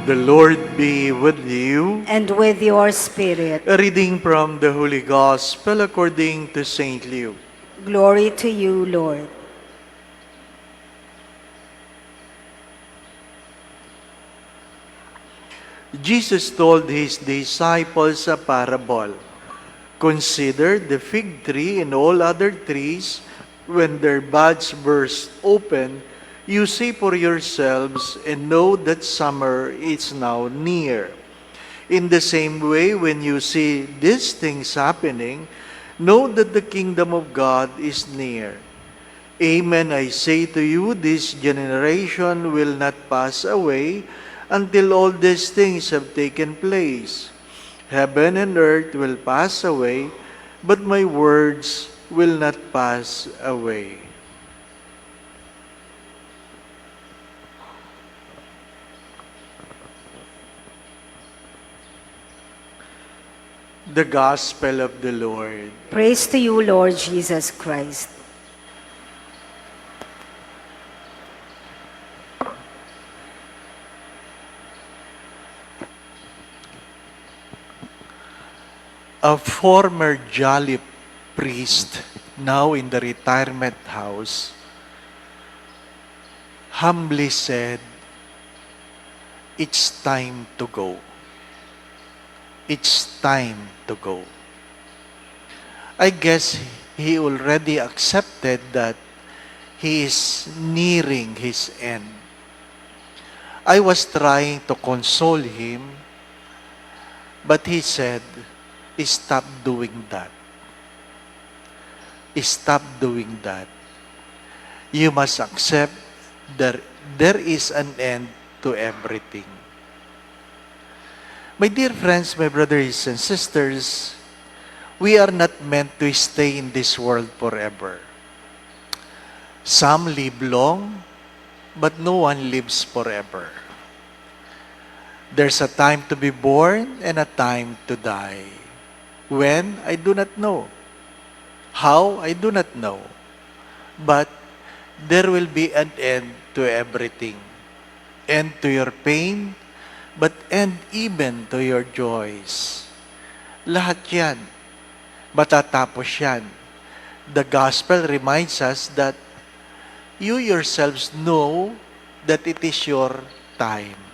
The Lord be with you. And with your spirit. A reading from the Holy Gospel according to St. Luke. Glory to you, Lord. Jesus told his disciples a parable. Consider the fig tree and all other trees. When their buds burst open, you see for yourselves and know that summer is now near. In the same way, when you see these things happening, know that the kingdom of God is near. Amen, I say to you, this generation will not pass away until all these things have taken place. Heaven and earth will pass away, but my words will not pass away. The Gospel of the Lord. Praise to you, Lord Jesus Christ. A former jolly priest, now in the retirement house, humbly said, "It's time to go. It's time to go." I guess he already accepted that he is nearing his end. I was trying to console him, but he said, "Stop doing that. Stop doing that. You must accept that there is an end to everything." My dear friends, my brothers and sisters, we are not meant to stay in this world forever. Some live long, but no one lives forever. There's a time to be born and a time to die. When? I do not know. How? I do not know. But there will be an end to everything. End to your pain, but end even to your joys. Lahat yan. Matatapos yan. The gospel reminds us that you yourselves know that it is your time.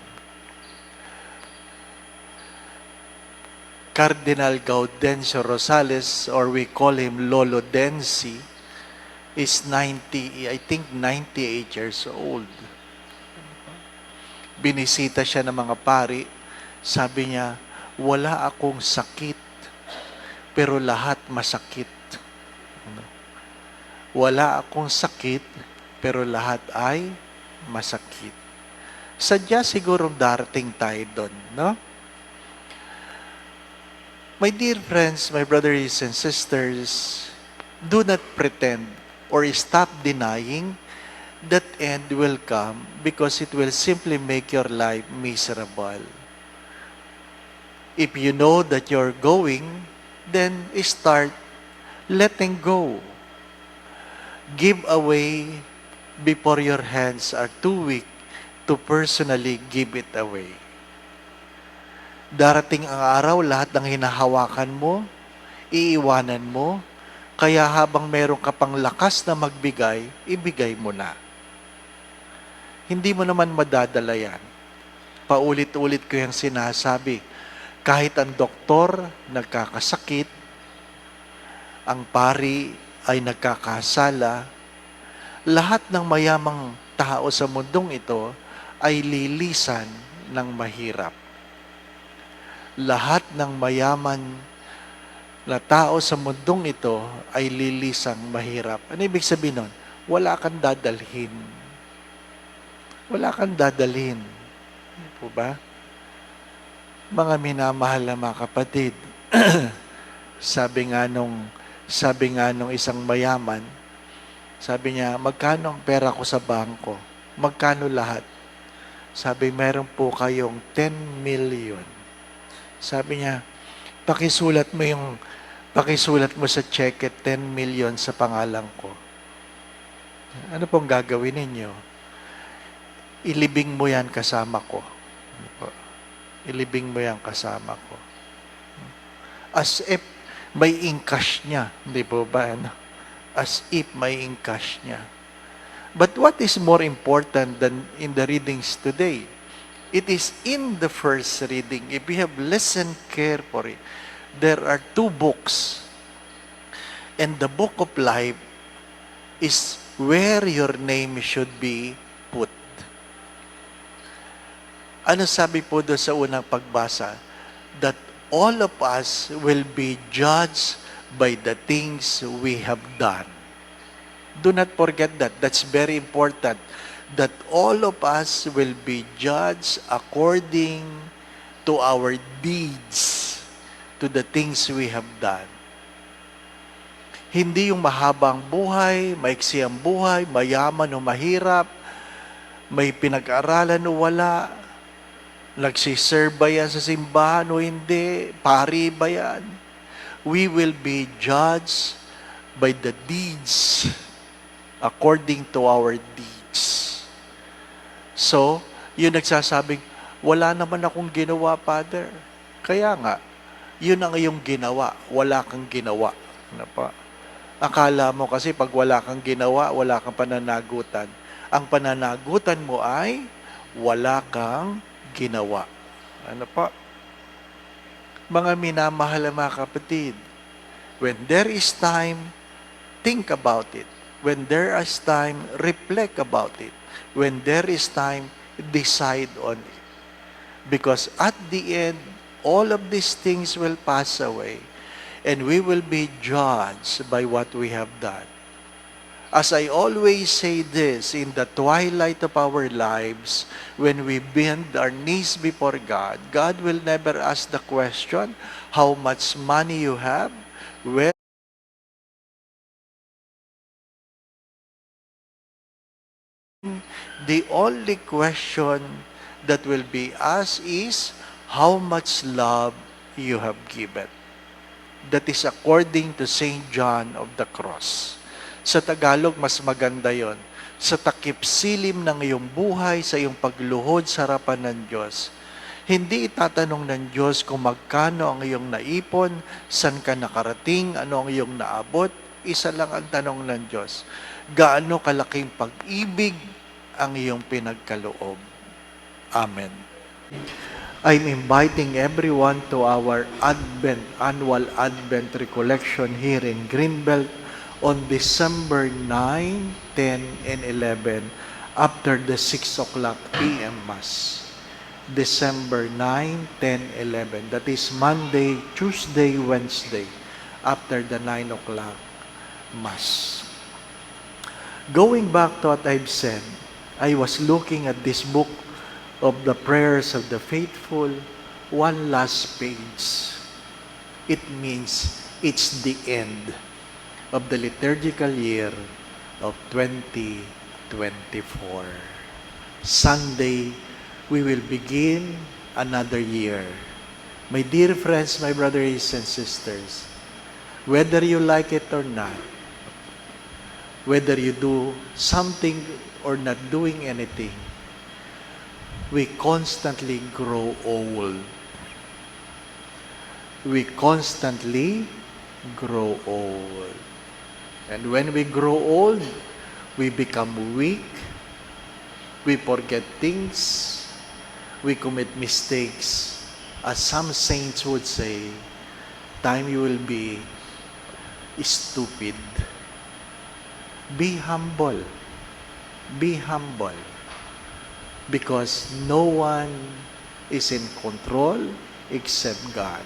Cardinal Gaudencio Rosales, or we call him Lolo Densi, is 98 years old. Binisita siya ng mga pari. Sabi niya, "Wala akong sakit, pero lahat masakit. Wala akong sakit, pero lahat ay masakit." Sadya siguro darating tayo doon, no? My dear friends, my brothers and sisters, do not pretend or stop denying that end will come because it will simply make your life miserable. If you know that you're going, then start letting go. Give away before your hands are too weak to personally give it away. Darating ang araw, lahat ng hinahawakan mo, iiwanan mo, kaya habang meron ka pang lakas na magbigay, ibigay mo na. Hindi mo naman madadala yan. Paulit-ulit ko yung sinasabi. Kahit ang doktor nagkakasakit, ang pari ay nagkakasala, lahat ng mayamang tao sa mundong ito ay lilisan ng mahirap. Lahat ng mayaman na tao sa mundong ito ay lilisang mahirap. Ano ibig sabihin nun? Wala kang dadalhin. Wala kang dadalhin. Ano po ba? Mga minamahal na mga kapatid, sabi nga nung isang mayaman, sabi niya, "Magkano ang pera ko sa bangko?" "Magkano lahat?" Sabi, "Meron po kayong 10 million. Sabi niya, pakisulat mo sa cheque 10 million sa pangalan ko." Ano pong gagawin ninyo? Ilibing mo yan kasama ko. Ano po? Ilibing mo yan kasama ko. As if may ingkash niya. Hindi po ba? Ano? As if may ingkash niya. But what is more important than in the readings today? It is in the first reading. If we have listened carefully, there are two books. And the book of life is where your name should be put. Ano sabi po doon sa unang pagbasa? That all of us will be judged by the things we have done. Do not forget that. That's very important. That all of us will be judged according to our deeds, to the things we have done. Hindi yung mahabang buhay, maiksi ang buhay, mayaman o mahirap, may pinag-aralan o wala, nagsiserve ba yan sa simbahan o hindi, pari ba yan? We will be judged by the deeds, according to our deeds. So, yun nagsasabing, wala naman akong ginawa, Father. Kaya nga, yun ang iyong ginawa, wala kang ginawa. Ano pa? Akala mo kasi pag wala kang ginawa, wala kang pananagutan. Ang pananagutan mo ay wala kang ginawa. Ano pa? Mga minamahal na mga kapatid, when there is time, think about it. When there is time, reflect about it. When there is time, decide on it. Because at the end, all of these things will pass away. And we will be judged by what we have done. As I always say this, in the twilight of our lives, when we bend our knees before God, God will never ask the question, how much money you have, where the only question that will be asked is how much love you have given. That is according to St. John of the Cross. Sa Tagalog, mas maganda yon. Sa takip silim ng iyong buhay, sa iyong pagluhod sa harapan ng Diyos, hindi itatanong ng Diyos kung magkano ang iyong naipon, saan ka nakarating, ano ang iyong naabot. Isa lang ang tanong ng Diyos. Gaano kalaking pag-ibig ang iyong pinagkaloob. Amen. I'm inviting everyone to our annual Advent recollection here in Greenbelt on December 9, 10, and 11 after the 6 o'clock p.m. Mass. December 9, 10, 11. That is Monday, Tuesday, Wednesday after the 9 o'clock Mass. Going back to what I've said, I was looking at this book of the prayers of the faithful, one last page. It means it's the end of the liturgical year of 2024. Sunday, we will begin another year. My dear friends, my brothers and sisters, whether you like it or not, whether you do something or not doing anything, we constantly grow old. We constantly grow old. And when we grow old, we become weak, we forget things, we commit mistakes. As some saints would say, time you will be stupid. Be humble. Be humble. Because no one is in control except God.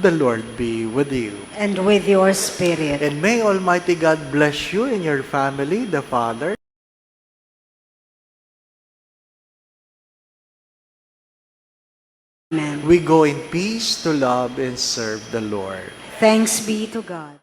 The Lord be with you. And with your spirit. And may Almighty God bless you and your family, the Father, Amen. we go in peace to love and serve the Lord. Thanks be to God.